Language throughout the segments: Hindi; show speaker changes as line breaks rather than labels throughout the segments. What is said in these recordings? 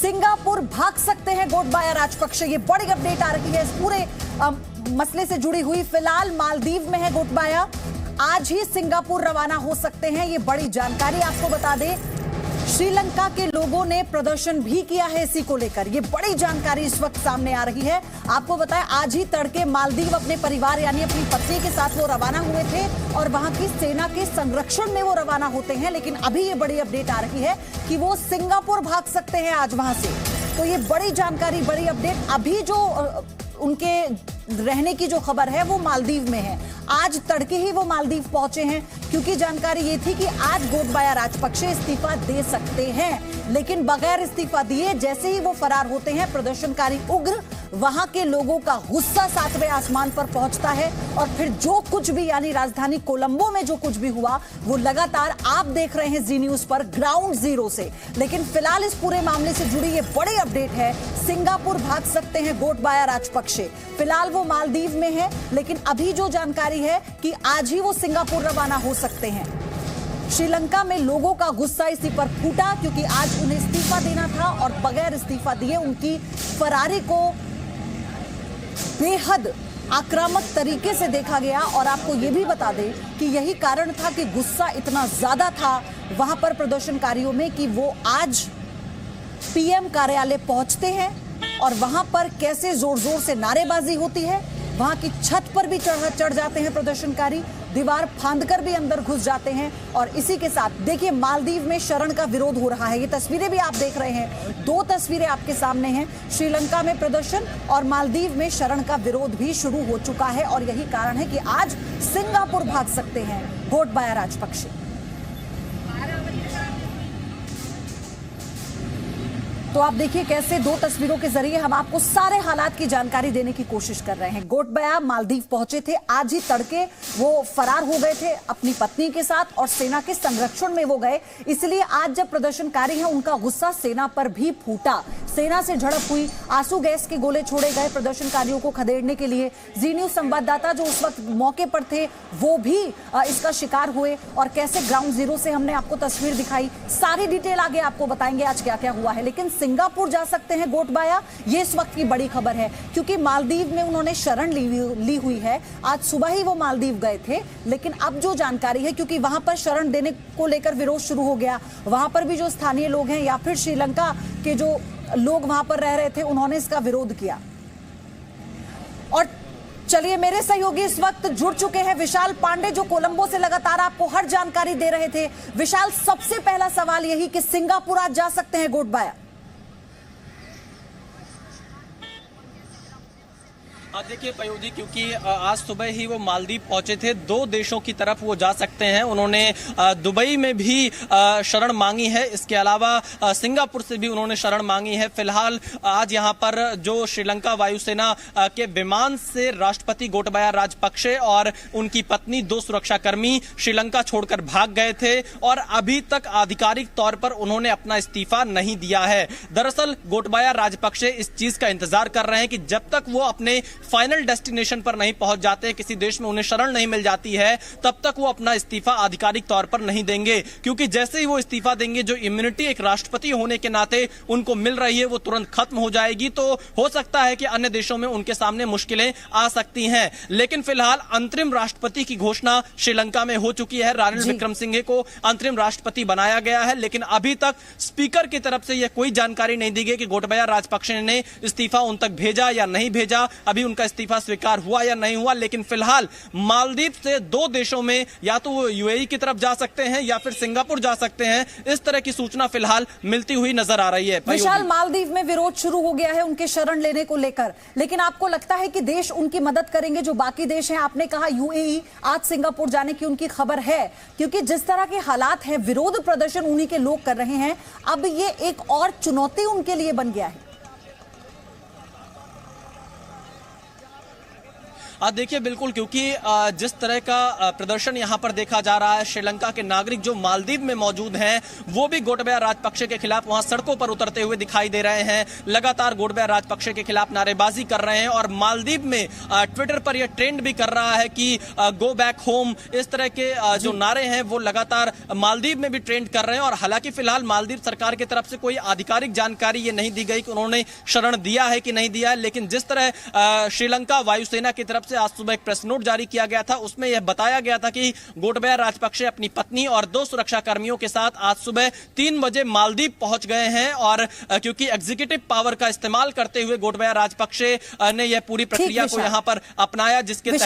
सिंगापुर भाग सकते हैं गोटबाया राजपक्षे। ये बड़ी अपडेट आ रही है इस पूरे मसले से जुड़ी हुई। फिलहाल मालदीव में है गोटबाया, आज ही सिंगापुर रवाना हो सकते हैं। ये बड़ी जानकारी आपको बता दें, श्रीलंका के लोगों ने प्रदर्शन भी किया है इसी को लेकर। ये बड़ी जानकारी इस वक्त सामने आ रही है। आपको बताएं, आज ही तड़के मालदीव अपने परिवार यानी अपनी पत्नी के साथ वो रवाना हुए थे और वहां की सेना के संरक्षण में वो रवाना होते हैं। लेकिन अभी ये बड़ी अपडेट आ रही है कि वो सिंगापुर भाग सकते हैं आज वहां से। तो ये बड़ी जानकारी, बड़ी अपडेट। अभी जो उनके रहने की जो खबर है वो मालदीव में है। आज तड़के ही वो मालदीव पहुंचे हैं, क्योंकि जानकारी ये थी कि आज गोटबाया राजपक्षे इस्तीफा दे सकते हैं। लेकिन बगैर इस्तीफा दिए जैसे ही वो फरार होते हैं, प्रदर्शनकारी उग्र, वहां के लोगों का गुस्सा 7वें आसमान पर पहुंचता है। और फिर जो कुछ भी यानी राजधानी कोलंबो में जो कुछ भी हुआ वो लगातार आप देख रहे हैं जी न्यूज पर ग्राउंड जीरो से। लेकिन फिलहाल इस पूरे मामले से जुड़ी ये बड़ी अपडेट है, सिंगापुर भाग सकते हैं गोटबाया राजपक्षे। फिलहाल वो मालदीव में है, लेकिन अभी जो जानकारी है कि आज ही वो सिंगापुर रवाना हो सकते हैं। श्रीलंका में लोगों का गुस्सा इसी पर फूटा, क्योंकि आज उन्हें इस्तीफा देना था और बगैर इस्तीफा दिए उनकी फरारी को बेहद आक्रामक तरीके से देखा गया। और आपको यह भी बता दें कि यही कारण था कि गुस्सा इतना ज्यादा था वहां पर प्रदर्शनकारियोों में कि वो आज पीएम कार्यालय पहुंचते हैं और वहां पर कैसे जोर जोर से नारेबाजी होती है। वहां की छत पर भी चढ़ जाते हैं प्रदर्शनकारी, दीवार फांदकर भी अंदर घुस जाते हैं। और इसी के साथ देखिए, मालदीव में शरण का विरोध हो रहा है। ये तस्वीरें भी आप देख रहे हैं, दो तस्वीरें आपके सामने हैं। श्रीलंका में प्रदर्शन और मालदीव में शरण का विरोध भी शुरू हो चुका है। और यही कारण है कि आज सिंगापुर भाग सकते हैं गोटबाया राजपक्षे। तो आप देखिए कैसे दो तस्वीरों के जरिए हम आपको सारे हालात की जानकारी देने की कोशिश कर रहे हैं। गोटबाया मालदीव पहुंचे थे, आज ही तड़के वो फरार हो गए थे अपनी पत्नी के साथ और सेना के संरक्षण में वो गए। इसलिए आज जब प्रदर्शनकारी हैं उनका गुस्सा सेना पर भी फूटा। सेना से झड़प हुई, आंसू गैस के गोले छोड़े गए प्रदर्शनकारियों को खदेड़ने के लिए। जी न्यूज संवाददाता जो उस वक्त मौके पर थे वो भी इसका शिकार हुए। और कैसे ग्राउंड जीरो से हमने आपको तस्वीर दिखाई, सारी डिटेल आगे आपको बताएंगे आज क्या क्या हुआ है। लेकिन सिंगापुर जा सकते हैं गोटबाया, ये इस वक्त की बड़ी खबर है, क्योंकि मालदीव में उन्होंने शरण ली हुई है। आज सुबह ही वो मालदीव गए थे, लेकिन अब जो जानकारी है, क्योंकि वहां पर शरण देने को लेकर विरोध शुरू हो गया, वहां पर भी जो स्थानीय लोग हैं या फिर श्रीलंका के जो लोग वहां पर रह रहे थे उन्होंने इसका विरोध किया। और चलिए, मेरे सहयोगी इस वक्त जुड़ चुके हैं, विशाल पांडे, जो कोलंबो से लगातार आपको हर जानकारी दे रहे थे। विशाल, सबसे पहला सवाल यही कि सिंगापुर आज जा सकते हैं गोटबाया?
देखिए पयोधी, क्योंकि आज सुबह ही वो मालदीव पहुंचे थे, दो देशों की तरफ वो जा सकते हैं। उन्होंने दुबई में भी शरण मांगी है, इसके अलावा सिंगापुर से भी उन्होंने शरण मांगी है। फिलहाल आज यहां पर जो श्रीलंका वायुसेना के विमान से राष्ट्रपति गोटबाया राजपक्षे और उनकी पत्नी, दो सुरक्षाकर्मी श्रीलंका छोड़कर भाग गए थे और अभी तक आधिकारिक तौर पर उन्होंने अपना इस्तीफा नहीं दिया है। दरअसल गोटबाया राजपक्षे इस चीज का इंतजार कर रहे हैं कि जब तक वो अपने फाइनल डेस्टिनेशन पर नहीं पहुंच जाते, किसी देश में उन्हें शरण नहीं मिल जाती है, तब तक वो अपना इस्तीफा आधिकारिक तौर पर नहीं देंगे। क्योंकि जैसे ही वो इस्तीफा देंगे, जो इम्यूनिटी एक राष्ट्रपति होने के नाते उनको मिल रही है वो तुरंत खत्म हो जाएगी। तो हो सकता है कि अन्य देशों में उनके सामने मुश्किलें आ सकती हैं। लेकिन फिलहाल अंतरिम राष्ट्रपति की घोषणा श्रीलंका में हो चुकी है। रानिल विक्रमसिंघे को अंतरिम राष्ट्रपति बनाया गया है, लेकिन अभी तक स्पीकर की तरफ से यह कोई जानकारी नहीं दी गई कि गोटबाया राजपक्षे ने इस्तीफा उन तक भेजा या नहीं भेजा, अभी उनका इस्तीफा स्वीकार हुआ या नहीं हुआ। लेकिन फिलहाल मालदीव से दो देशों में या तो वो यूएई की तरफ जा सकते हैं या फिर सिंगापुर जा सकते हैं, इस तरह की सूचना फिलहाल मिलती हुई नजर आ रही है।
विशाल, मालदीव में विरोध शुरू हो गया है उनके शरण लेने को लेकर, लेकिन आपको लगता है कि देश उनकी मदद करेंगे जो बाकी देश हैं? आपने कहा यूएई, आज सिंगापुर जाने की उनकी खबर है, क्योंकि जिस तरह के हालात हैं, विरोध प्रदर्शन उन्हीं के लोग कर रहे हैं, अब ये एक और चुनौती उनके लिए बन गया है।
देखिए बिल्कुल, क्योंकि जिस तरह का प्रदर्शन यहाँ पर देखा जा रहा है, श्रीलंका के नागरिक जो मालदीव में मौजूद हैं वो भी गोटबाया राजपक्षे के खिलाफ वहां सड़कों पर उतरते हुए दिखाई दे रहे हैं। लगातार गोटबाया राजपक्षे के खिलाफ नारेबाजी कर रहे हैं और मालदीव में ट्विटर पर यह ट्रेंड भी कर रहा है कि गो बैक होम, इस तरह के जो नारे हैं वो लगातार मालदीव में भी ट्रेंड कर रहे हैं। और हालांकि फिलहाल मालदीव सरकार की तरफ से कोई आधिकारिक जानकारी ये नहीं दी गई कि उन्होंने शरण दिया है कि नहीं दिया है, लेकिन जिस तरह श्रीलंका वायुसेना की तरफ से आज सुबह एक प्रेस नोट जारी किया गया था, उसमें यह बताया गया था कि गोटबाया राजपक्षे अपनी पत्नी और 2 सुरक्षा कर्मियों के साथ आज सुबह 3 बजे मालदीव पहुंच गए हैं। और क्योंकि एग्जीक्यूटिव पावर का इस्तेमाल करते हुए गोटबाया राजपक्षे ने यह पूरी प्रक्रिया को यहां पर अपनाया, जिसके तहत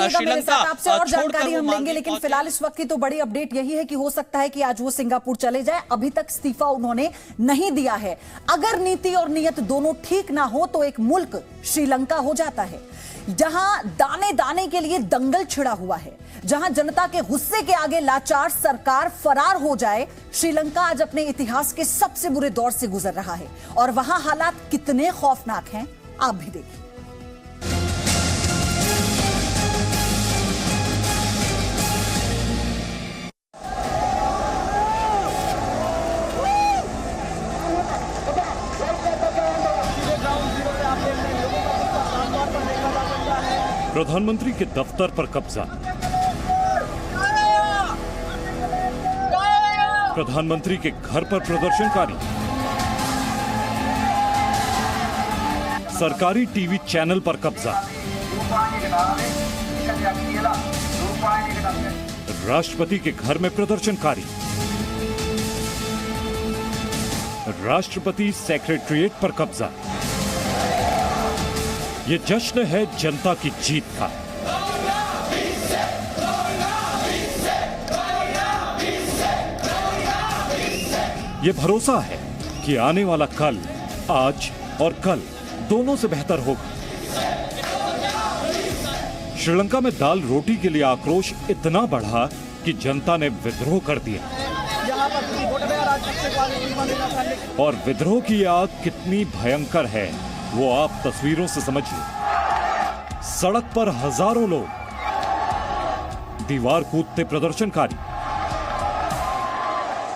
श्रीलंका आपसे और जानकारी हम लेंगे। लेकिन फिलहाल इस वक्त की तो बड़ी अपडेट यही है कि हो सकता है कि आज वो सिंगापुर चले जाए। अभी तक इस्तीफा उन्होंने नहीं दिया है। अगर नीति और नियत दोनों ठीक ना हो तो एक मुल्क श्रीलंका हो जाता है जहां दाने दाने के लिए दंगल छिड़ा हुआ है, जहां जनता के गुस्से के आगे लाचार सरकार फरार हो जाए। श्रीलंका आज अपने इतिहास के सबसे बुरे दौर से गुजर रहा है और वहां हालात कितने खौफनाक हैं आप भी देखिए।
प्रधानमंत्री के दफ्तर पर कब्जा, प्रधानमंत्री के घर पर प्रदर्शनकारी, सरकारी टीवी चैनल पर कब्जा, राष्ट्रपति के घर में प्रदर्शनकारी, राष्ट्रपति सेक्रेटरिएट पर कब्जा। ये जश्न है जनता की जीत का। ये भरोसा है कि आने वाला कल आज और कल दोनों से बेहतर होगा। श्रीलंका में दाल रोटी के लिए आक्रोश इतना बढ़ा कि जनता ने विद्रोह कर दिया। और विद्रोह की आग कितनी भयंकर है वो आप तस्वीरों से समझिए। सड़क पर हजारों लोग, दीवार कूदते प्रदर्शनकारी,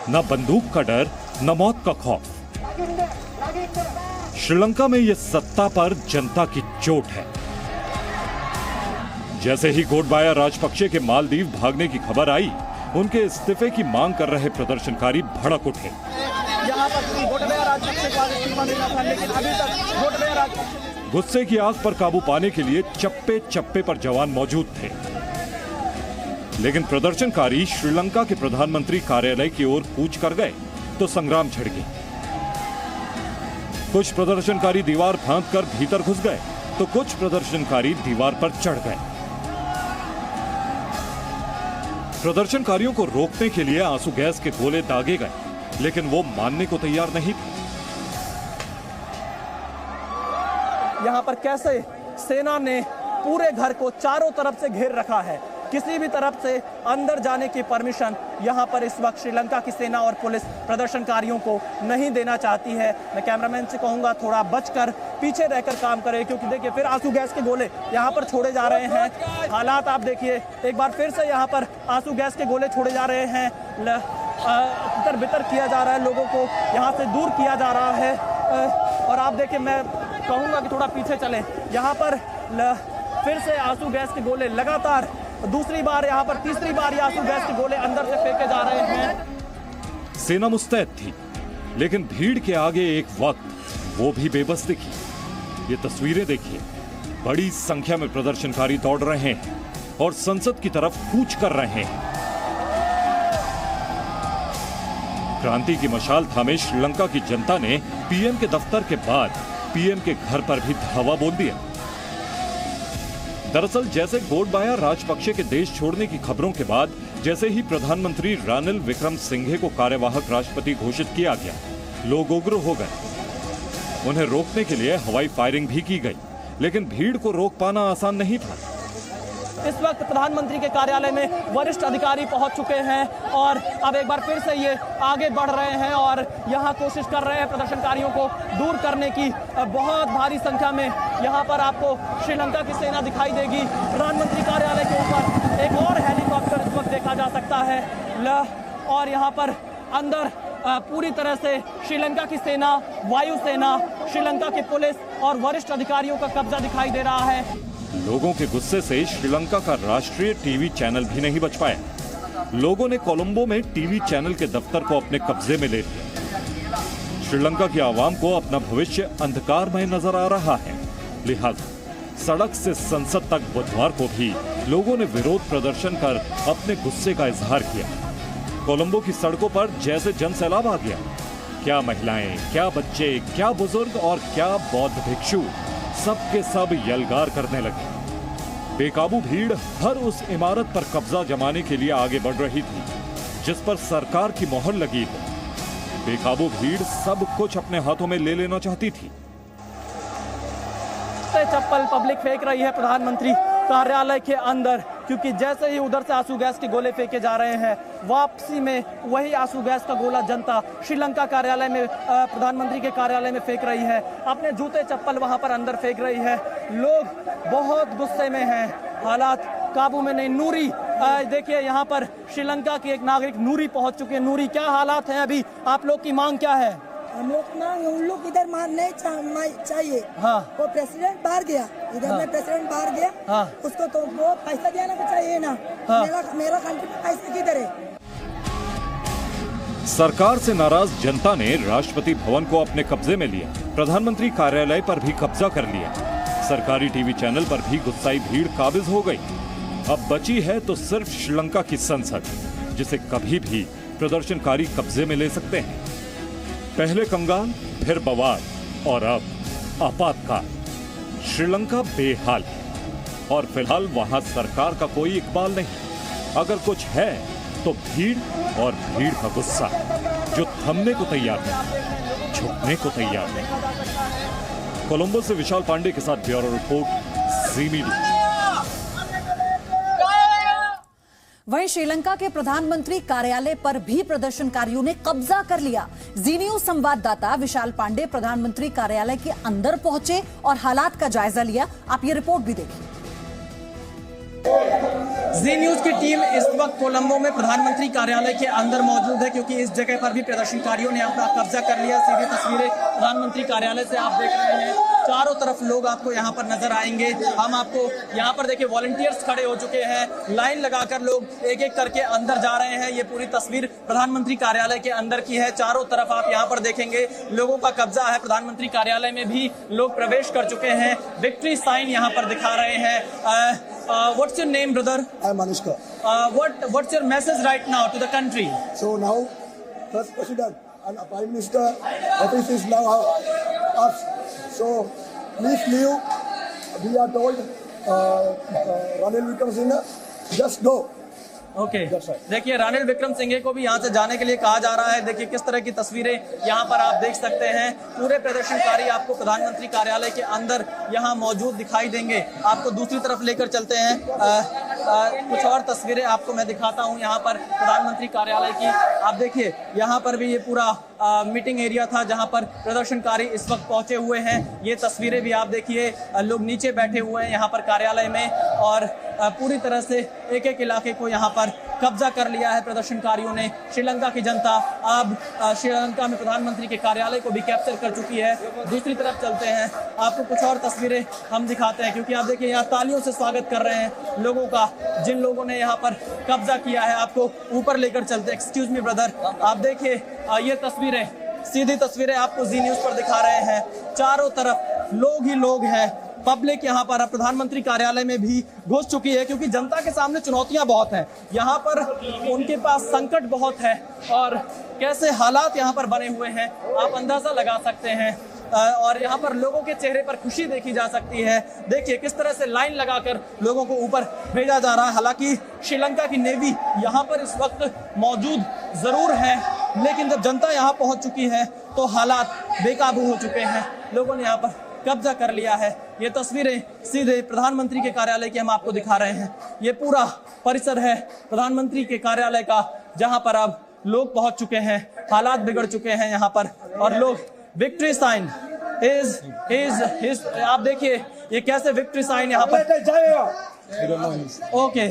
न बंदूक का डर न मौत का खौफ। श्रीलंका में यह सत्ता पर जनता की चोट है। जैसे ही गोटबाया राजपक्षे के मालदीव भागने की खबर आई, उनके इस्तीफे की मांग कर रहे प्रदर्शनकारी भड़क उठे। गुस्से की आग पर काबू पाने के लिए चप्पे चप्पे पर जवान मौजूद थे, लेकिन प्रदर्शनकारी श्रीलंका के प्रधानमंत्री कार्यालय की ओर कूच कर गए तो संग्राम छिड़ गया। कुछ प्रदर्शनकारी दीवार फांदकर भीतर घुस गए तो कुछ प्रदर्शनकारी दीवार पर चढ़ गए। प्रदर्शनकारियों को रोकने के लिए आंसू गैस के गोले दागे गए, लेकिन वो मानने को तैयार नहीं थे।
यहाँ पर कैसे सेना ने पूरे घर को चारों तरफ से घेर रखा है, किसी भी तरफ से अंदर जाने की परमिशन यहाँ पर इस वक्त श्रीलंका की सेना और पुलिस प्रदर्शनकारियों को नहीं देना चाहती है। मैं कैमरामैन से कहूंगा थोड़ा बचकर पीछे रहकर काम करे, क्योंकि देखिए फिर आंसू गैस के गोले यहाँ पर छोड़े जा रहे हैं। हालात आप देखिए, एक बार फिर से यहाँ पर आंसू गैस के गोले छोड़े जा रहे हैं। इतर बितर किया जा रहा है, लोगों को यहाँ से दूर किया जा रहा है। और आप देखिए, मैं कहूँगा कि थोड़ा पीछे चलें। यहाँ पर फिर से आंसू गैस के गोले लगातार दूसरी बार, यहाँ पर तीसरी बार आंसू गैस के गोले अंदर से फेंके जा रहे हैं।
सेना मुस्तैद थी, लेकिन भीड़ के आगे एक वक्त वो भी बेबस दिखी। ये तस्वीरें देखिए, बड़ी संख्या में प्रदर्शनकारी दौड़ रहे हैं और संसद की तरफ कूच कर रहे हैं। क्रांति की मशाल थामे श्रीलंका की जनता ने पीएम के दफ्तर के बाद पीएम के घर पर भी धावा बोल दिया। दरअसल जैसे गोटबाया राजपक्षे के देश छोड़ने की खबरों के बाद जैसे ही प्रधानमंत्री रानिल विक्रमसिंघे को कार्यवाहक राष्ट्रपति घोषित किया गया, लोग उग्र हो गए। उन्हें रोकने के लिए हवाई फायरिंग भी की गई, लेकिन भीड़ को रोक पाना आसान नहीं था।
इस वक्त प्रधानमंत्री के कार्यालय में वरिष्ठ अधिकारी पहुंच चुके हैं और अब एक बार फिर से ये आगे बढ़ रहे हैं और यहाँ कोशिश कर रहे हैं प्रदर्शनकारियों को दूर करने की। बहुत भारी संख्या में यहाँ पर आपको श्रीलंका की सेना दिखाई देगी। प्रधानमंत्री कार्यालय के ऊपर एक और हेलीकॉप्टर इस वक्त देखा जा सकता है और यहाँ पर अंदर पूरी तरह से श्रीलंका की सेना, वायुसेना, श्रीलंका की पुलिस और वरिष्ठ अधिकारियों का कब्जा दिखाई दे रहा है।
लोगों के गुस्से से श्रीलंका का राष्ट्रीय टीवी चैनल भी नहीं बच पाया। लोगों ने कोलंबो में टीवी चैनल के दफ्तर को अपने कब्जे में ले लिया। श्रीलंका की आवाम को अपना भविष्य अंधकारमय नजर आ रहा है, लिहाजा सड़क से संसद तक बुधवार को भी लोगों ने विरोध प्रदर्शन कर अपने गुस्से का इजहार किया। कोलंबो की सड़कों पर जैसे जन सैलाब आ गया। क्या महिलाएं, क्या बच्चे, क्या बुजुर्ग और क्या बौद्ध भिक्षु, सबके सब यलगार करने लगे। बेकाबू भीड़ हर उस इमारत पर कब्जा जमाने के लिए आगे बढ़ रही थी जिस पर सरकार की मोहर लगी है। बेकाबू भीड़ सब कुछ अपने हाथों में ले लेना चाहती थी।
चप्पल पब्लिक फेंक रही है प्रधानमंत्री कार्यालय के अंदर, क्योंकि जैसे ही उधर से आंसू गैस के गोले फेंके जा रहे हैं, वापसी में वही आंसू गैस का गोला जनता श्रीलंका कार्यालय में, प्रधानमंत्री के कार्यालय में फेंक रही है। अपने जूते चप्पल वहां पर अंदर फेंक रही है। लोग बहुत गुस्से में हैं, हालात काबू में नहीं। नूरी देखिए, यहाँ पर श्रीलंका की एक नागरिक नूरी पहुंच चुकी है। नूरी, क्या हालात हैं अभी? आप लोग की मांग क्या है?
हम लोग मांग, उन लोग इधर मारने चाहिए।
हाँ।
वो प्रेसिडेंट बाहर गया, इधर
हाँ।
में प्रेसिडेंट बाहर गया। हाँ। उसको तो वो पैसा देना भी चाहिए ना। हाँ। मेरा कंट्री में पैसे किधर है?
सरकार से नाराज जनता ने राष्ट्रपति भवन को अपने कब्जे में लिया। प्रधानमंत्री कार्यालय पर भी कब्जा कर लिया। सरकारी टीवी चैनल पर भी गुस्साई भीड़ काबिज हो गई। अब बची है तो सिर्फ श्रीलंका की संसद, जिसे कभी भी प्रदर्शनकारी कब्जे में ले सकते हैं। पहले कंगाल, फिर बवाल और अब आपातकाल। श्रीलंका बेहाल है और फिलहाल वहां सरकार का कोई इकबाल नहीं। अगर कुछ है तो भीड़ और भीड़ का गुस्सा, जो थमने को तैयार नहीं, झुकने को तैयार नहीं। कोलंबो से विशाल पांडे के साथ ब्यूरो रिपोर्ट, जी मीडिया।
वहीं श्रीलंका के प्रधानमंत्री कार्यालय पर भी प्रदर्शनकारियों ने कब्जा कर लिया। जी न्यूज संवाददाता विशाल पांडे प्रधानमंत्री कार्यालय के अंदर पहुंचे और हालात का जायजा लिया। आप ये रिपोर्ट भी देखिए।
जी न्यूज की टीम इस वक्त कोलंबो में प्रधानमंत्री कार्यालय के अंदर मौजूद है, क्योंकि इस जगह पर भी प्रदर्शनकारियों ने अपना कब्जा कर लिया। सीधी तस्वीरें प्रधानमंत्री कार्यालय से आप देख रहे हैं। चारों तरफ लोग आपको यहाँ पर नजर आएंगे। हम आपको यहाँ पर देखिए, वॉलंटियर्स खड़े हो चुके हैं, लाइन लगाकर लोग एक एक करके अंदर जा रहे हैं। ये पूरी तस्वीर प्रधानमंत्री कार्यालय के अंदर की है। चारों तरफ आप यहाँ पर देखेंगे लोगों का कब्जा है। प्रधानमंत्री कार्यालय में भी लोग प्रवेश कर चुके हैं, विक्ट्री साइन यहाँ पर दिखा रहे हैं। What's your name, brother?
I'm Anushka.
What's your message right now to the country?
So now, First President and Prime Minister office is now us. So please leave. We are told Ranil Wickremesinghe, just go.
Okay, देखिए रानिल विक्रमसिंघे को भी यहाँ से जाने के लिए कहा जा रहा है। देखिए किस तरह की तस्वीरें यहाँ पर आप देख सकते हैं। पूरे प्रदर्शनकारी आपको प्रधानमंत्री कार्यालय के अंदर यहाँ मौजूद दिखाई देंगे। आपको दूसरी तरफ लेकर चलते हैं। कुछ और तस्वीरें आपको मैं दिखाता हूँ यहाँ पर प्रधानमंत्री कार्यालय की। आप देखिए यहाँ पर भी ये पूरा मीटिंग एरिया था जहाँ पर प्रदर्शनकारी इस वक्त पहुंचे हुए हैं। ये तस्वीरें भी आप देखिए, लोग नीचे बैठे हुए हैं यहाँ पर कार्यालय में और पूरी तरह से एक एक इलाके को यहाँ पर कब्जा कर लिया है प्रदर्शनकारियों ने। श्रीलंका की जनता अब श्रीलंका में प्रधानमंत्री के कार्यालय को भी कैप्चर कर चुकी है। दूसरी तरफ चलते हैं, आपको कुछ और तस्वीरें हम दिखाते हैं, क्योंकि आप देखिए यहाँ तालियों से स्वागत कर रहे हैं लोगों का, जिन लोगों ने यहाँ पर कब्जा किया है। आपको ऊपर लेकर चलते हैं। एक्सक्यूज मी ब्रदर, आप देखिए ये तस्वीरें, सीधी तस्वीरें आपको जी न्यूज पर दिखा रहे हैं। चारों तरफ लोग ही लोग हैं। पब्लिक यहाँ पर प्रधानमंत्री कार्यालय में भी घुस चुकी है, क्योंकि जनता के सामने चुनौतियां बहुत हैं। यहाँ पर उनके पास संकट बहुत है और कैसे हालात यहाँ पर बने हुए हैं आप अंदाजा लगा सकते हैं। और यहाँ पर लोगों के चेहरे पर खुशी देखी जा सकती है। देखिए किस तरह से लाइन लगाकर लोगों को ऊपर भेजा जा रहा है। हालांकि श्रीलंका की नेवी यहाँ पर इस वक्त मौजूद जरूर है, लेकिन जब जनता यहाँ पहुँच चुकी है तो हालात बेकाबू हो चुके हैं। लोगों ने यहाँ पर कब्जा कर लिया है। ये तस्वीरें सीधे प्रधानमंत्री के कार्यालय की हम आपको दिखा रहे हैं। ये पूरा परिसर है प्रधानमंत्री के कार्यालय का, जहां पर अब लोग पहुंच चुके हैं, हालात बिगड़ चुके हैं यहाँ पर, और लोग विक्ट्री साइन इज आप देखिए ये कैसे विक्ट्री साइन यहाँ पर। ओके,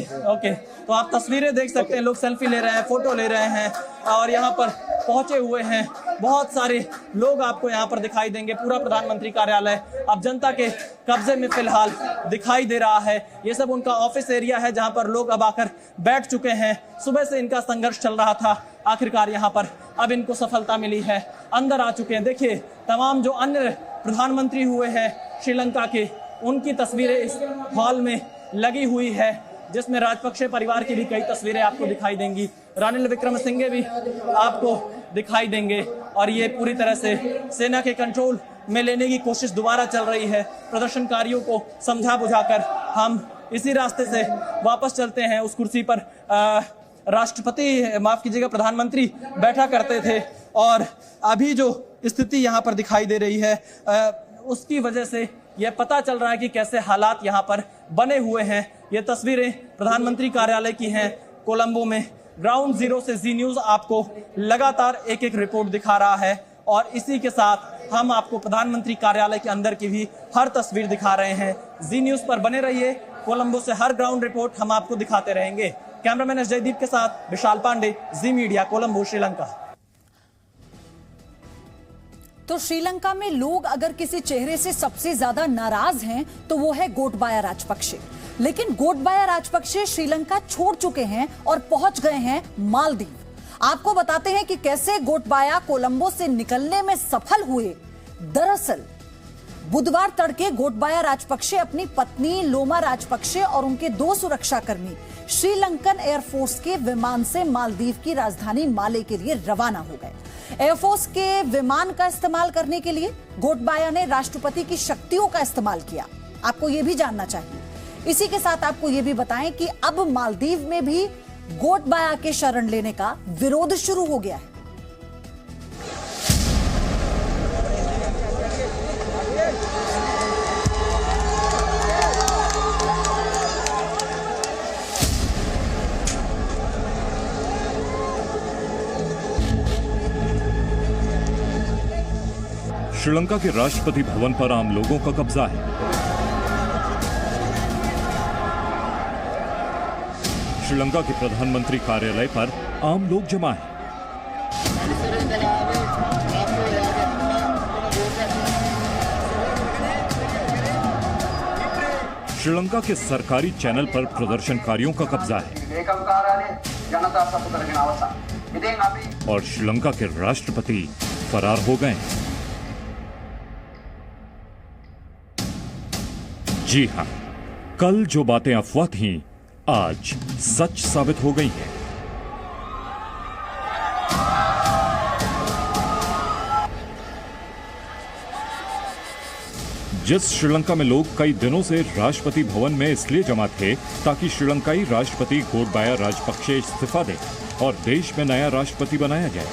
तो आप तस्वीरें देख सकते हैं, लोग सेल्फी ले रहे हैं, फोटो ले रहे हैं और यहाँ पर पहुंचे हुए हैं। बहुत सारे लोग आपको यहाँ पर दिखाई देंगे। पूरा प्रधानमंत्री कार्यालय अब जनता के कब्जे में फिलहाल दिखाई दे रहा है। ये सब उनका ऑफिस एरिया है जहाँ पर लोग अब आकर बैठ चुके हैं। सुबह से इनका संघर्ष चल रहा था, आखिरकार यहाँ पर अब इनको सफलता मिली है, अंदर आ चुके हैं। देखिए तमाम जो अन्य प्रधानमंत्री हुए हैं श्रीलंका के, उनकी तस्वीरें इस हॉल में लगी हुई है, जिसमें राजपक्षे परिवार की भी कई तस्वीरें आपको दिखाई देंगी। रानिल विक्रमसिंघे भी आपको दिखाई देंगे। और ये पूरी तरह से सेना के कंट्रोल में लेने की कोशिश दोबारा चल रही है। प्रदर्शनकारियों को समझा बुझाकर हम इसी रास्ते से वापस चलते हैं। उस कुर्सी पर राष्ट्रपति, माफ कीजिएगा, प्रधानमंत्री बैठा करते थे और अभी जो स्थिति यहाँ पर दिखाई दे रही है उसकी वजह से यह पता चल रहा है कि कैसे हालात यहाँ पर बने हुए हैं। ये तस्वीरें प्रधानमंत्री कार्यालय की हैं कोलंबो में। ग्राउंड जीरो से जी न्यूज आपको लगातार एक एक रिपोर्ट दिखा रहा है और इसी के साथ हम आपको प्रधानमंत्री कार्यालय के अंदर की भी हर तस्वीर दिखा रहे हैं। जी न्यूज पर बने रहिए, कोलंबो से हर ग्राउंड रिपोर्ट हम आपको दिखाते रहेंगे। कैमरामैन एस जयदीप के साथ विशाल पांडे, जी मीडिया, कोलंबो, श्रीलंका।
तो श्रीलंका में लोग अगर किसी चेहरे से सबसे ज्यादा नाराज हैं तो वो है गोटबाया राजपक्षे। लेकिन गोटबाया राजपक्षे श्रीलंका छोड़ चुके हैं और पहुंच गए हैं मालदीव। आपको बताते हैं कि कैसे गोटबाया कोलंबो से निकलने में सफल हुए। दरअसल बुधवार तड़के गोटबाया राजपक्षे अपनी पत्नी लोमा राजपक्षे और उनके 2 सुरक्षाकर्मी श्रीलंकन एयरफोर्स के विमान से मालदीव की राजधानी माले के लिए रवाना हो गए। एयरफोर्स के विमान का इस्तेमाल करने के लिए गोटबाया ने राष्ट्रपति की शक्तियों का इस्तेमाल किया। आपको यह भी जानना चाहिए। इसी के साथ आपको यह भी बताएं कि अब मालदीव में भी गोटबाया के शरण लेने का विरोध शुरू हो गया है।
श्रीलंका के राष्ट्रपति भवन पर आम लोगों का कब्जा है। श्रीलंका के प्रधानमंत्री कार्यालय पर आम लोग जमा हैं। श्रीलंका के सरकारी चैनल पर प्रदर्शनकारियों का कब्जा है और श्रीलंका के राष्ट्रपति फरार हो गए। जी हां, कल जो बातें अफवाह थीं, आज सच साबित हो गई हैं। जिस श्रीलंका में लोग कई दिनों से राष्ट्रपति भवन में इसलिए जमा थे ताकि श्रीलंकाई राष्ट्रपति गोटबाया राजपक्षे इस्तीफा दे और देश में नया राष्ट्रपति बनाया जाए,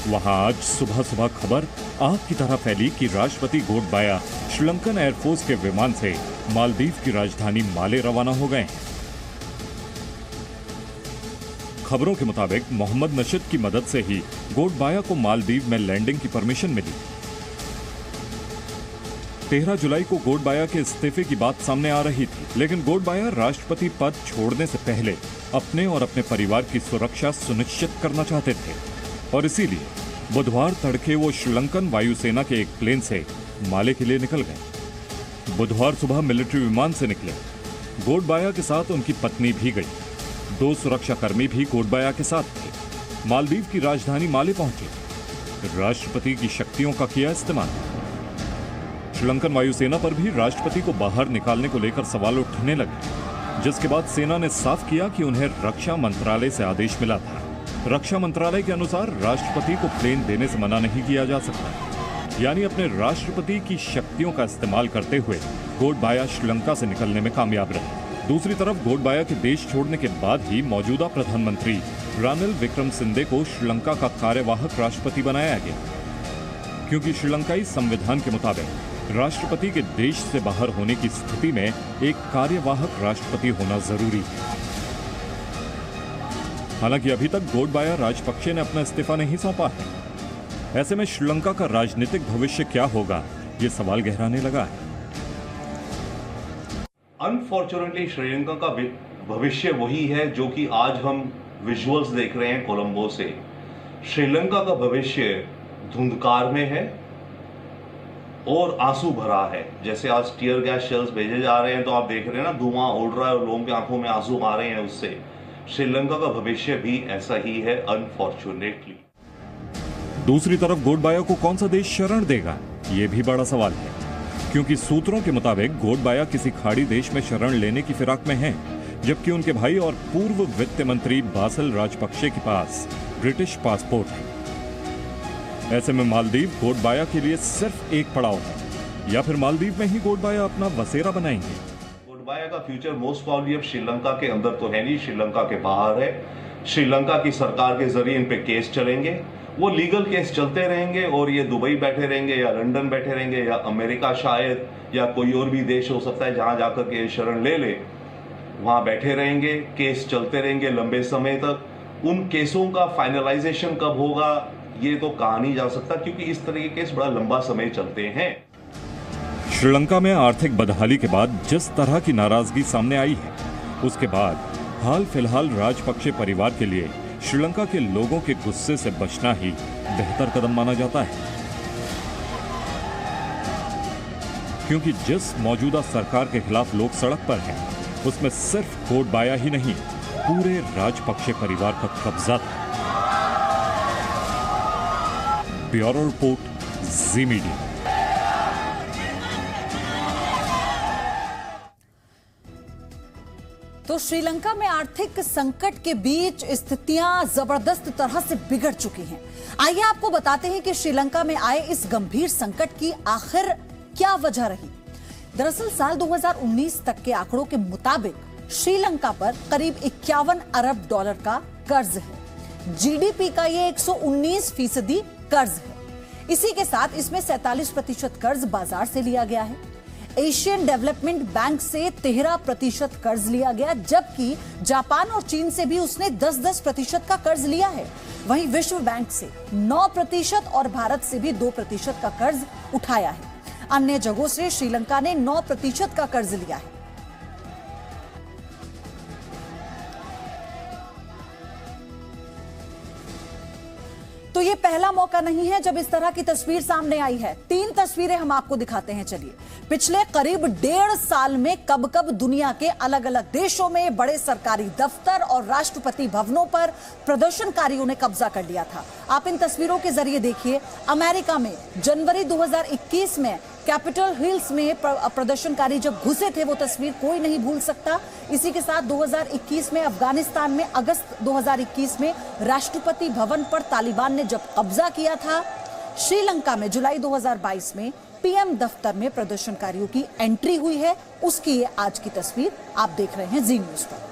वहां आज सुबह सुबह खबर आग की तरह फैली कि राष्ट्रपति गोटबाया श्रीलंकन एयरफोर्स के विमान से मालदीव की राजधानी माले रवाना हो गए। खबरों के मुताबिक मोहम्मद नशीद की मदद से ही गोटबाया को मालदीव में लैंडिंग की परमिशन मिली। 13 जुलाई को गोटबाया के इस्तीफे की बात सामने आ रही थी, लेकिन गोटबाया राष्ट्रपति पद छोड़ने से पहले अपने और अपने परिवार की सुरक्षा सुनिश्चित करना चाहते थे और इसीलिए बुधवार तड़के वो श्रीलंकन वायुसेना के एक प्लेन से माले के लिए निकल गए। बुधवार सुबह मिलिट्री विमान से निकले। गोटबाया के साथ उनकी पत्नी भी गई। 2 सुरक्षाकर्मी भी गोटबाया के साथ थे। मालदीव की राजधानी माले पहुंचे। राष्ट्रपति की शक्तियों का किया इस्तेमाल। श्रीलंकन वायुसेना पर भी राष्ट्रपति को बाहर निकालने को लेकर सवाल उठने लगे, जिसके बाद सेना ने साफ किया कि उन्हें रक्षा मंत्रालय से आदेश मिला था। रक्षा मंत्रालय के अनुसार राष्ट्रपति को प्लेन देने से मना नहीं किया जा सकता, यानी अपने राष्ट्रपति की शक्तियों का इस्तेमाल करते हुए गोटबाया श्रीलंका से निकलने में कामयाब रहे। दूसरी तरफ गोटबाया के देश छोड़ने के बाद ही मौजूदा प्रधानमंत्री रानिल विक्रमसिंघे को श्रीलंका का कार्यवाहक राष्ट्रपति बनाया गया। क्योंकि श्रीलंकाई संविधान के मुताबिक राष्ट्रपति के देश से बाहर होने की स्थिति में एक कार्यवाहक राष्ट्रपति होना जरूरी है। हालांकि अभी तक गोटबाया राजपक्षे ने अपना इस्तीफा नहीं सौंपा है। ऐसे में श्रीलंका का राजनीतिक भविष्य क्या होगा, ये सवाल गहराने लगा है।
अनफॉर्चुनेटली श्रीलंका का भविष्य वही है जो कि आज हम विजुअल्स देख रहे हैं कोलंबो से। श्रीलंका का भविष्य धुंधकार में है और आंसू भरा है। जैसे आज टीयर गैस शेल्स भेजे जा रहे हैं तो आप देख रहे हैं ना, धुआं उड़ रहा है और लोगों की आंखों में आंसू आ रहे हैं उससे। श्रीलंका का भविष्य भी ऐसा ही है अनफॉर्चुनेटली।
दूसरी तरफ गोटबाया को कौन सा देश शरण देगा, यह भी बड़ा सवाल है, क्योंकि सूत्रों के मुताबिक गोटबाया किसी खाड़ी देश में शरण लेने की फिराक में हैं, जबकि उनके भाई और पूर्व वित्त मंत्री बासिल राजपक्षे के पास ब्रिटिश पासपोर्ट है। ऐसे में मालदीव गोटबाया के लिए सिर्फ एक पड़ाव है, या फिर मालदीव में ही गोटबाया अपना बसेरा बनाएंगे।
गोटबाया का फ्यूचर मोस्ट प्रॉब्ली अब श्रीलंका के अंदर तो है नहीं, श्रीलंका के बाहर है। श्रीलंका की सरकार के जरिए इन पे केस चलेंगे, वो लीगल केस चलते रहेंगे और ये दुबई बैठे रहेंगे या लंदन बैठे रहेंगे या अमेरिका शायद या कोई और भी देश हो सकता है जहां जाकर के शरण ले ले, वहां बैठे रहेंगे, केस चलते रहेंगे लंबे समय तक। उन केसों का फाइनलाइजेशन कब होगा ये तो कहा नहीं जा सकता, क्योंकि इस तरह के केस बड़ा लंबा समय चलते हैं।
श्रीलंका में आर्थिक बदहाली के बाद जिस तरह की नाराजगी सामने आई है, उसके बाद हाल फिलहाल राजपक्षे परिवार के लिए श्रीलंका के लोगों के गुस्से से बचना ही बेहतर कदम माना जाता है, क्योंकि जिस मौजूदा सरकार के खिलाफ लोग सड़क पर हैं, उसमें सिर्फ गोटबाया ही नहीं, पूरे राजपक्षे परिवार का कब्जा था। ब्यूरो रिपोर्ट, जी मीडिया।
तो श्रीलंका में आर्थिक संकट के बीच स्थितियां जबरदस्त तरह से बिगड़ चुकी हैं। आइए आपको बताते हैं कि श्रीलंका में आए इस गंभीर संकट की आखिर क्या वजह रही। दरअसल साल 2019 तक के आंकड़ों के मुताबिक श्रीलंका पर करीब 51 अरब डॉलर का कर्ज है। जीडीपी का ये 119% कर्ज है। इसी के साथ इसमें 47% कर्ज बाजार से लिया गया है। एशियन डेवलपमेंट बैंक से 13% कर्ज लिया गया, जबकि जापान और चीन से भी उसने 10% का कर्ज लिया है। वहीं विश्व बैंक से 9% और भारत से भी 2% का कर्ज उठाया है। अन्य जगहों से श्रीलंका ने 9% का कर्ज लिया है। तो ये पहला मौका नहीं है जब इस तरह की तस्वीर सामने आई है। 3 तस्वीरें हम आपको दिखाते हैं। चलिए, पिछले करीब 1.5 साल में कब कब दुनिया के अलग अलग देशों में बड़े सरकारी दफ्तर और राष्ट्रपति भवनों पर प्रदर्शनकारियों ने कब्जा कर लिया था। आप इन तस्वीरों के जरिए देखिए, अमेरिका में जनवरी 2021 में कैपिटल हिल्स में प्रदर्शनकारी जब घुसे थे, वो तस्वीर कोई नहीं भूल सकता। इसी के साथ 2021 में अफगानिस्तान में अगस्त 2021 में राष्ट्रपति भवन पर तालिबान ने जब कब्जा किया था। श्रीलंका में जुलाई 2022 में पीएम दफ्तर में प्रदर्शनकारियों की एंट्री हुई है। उसकी ये आज की तस्वीर आप देख रहे हैं जी न्यूज पर।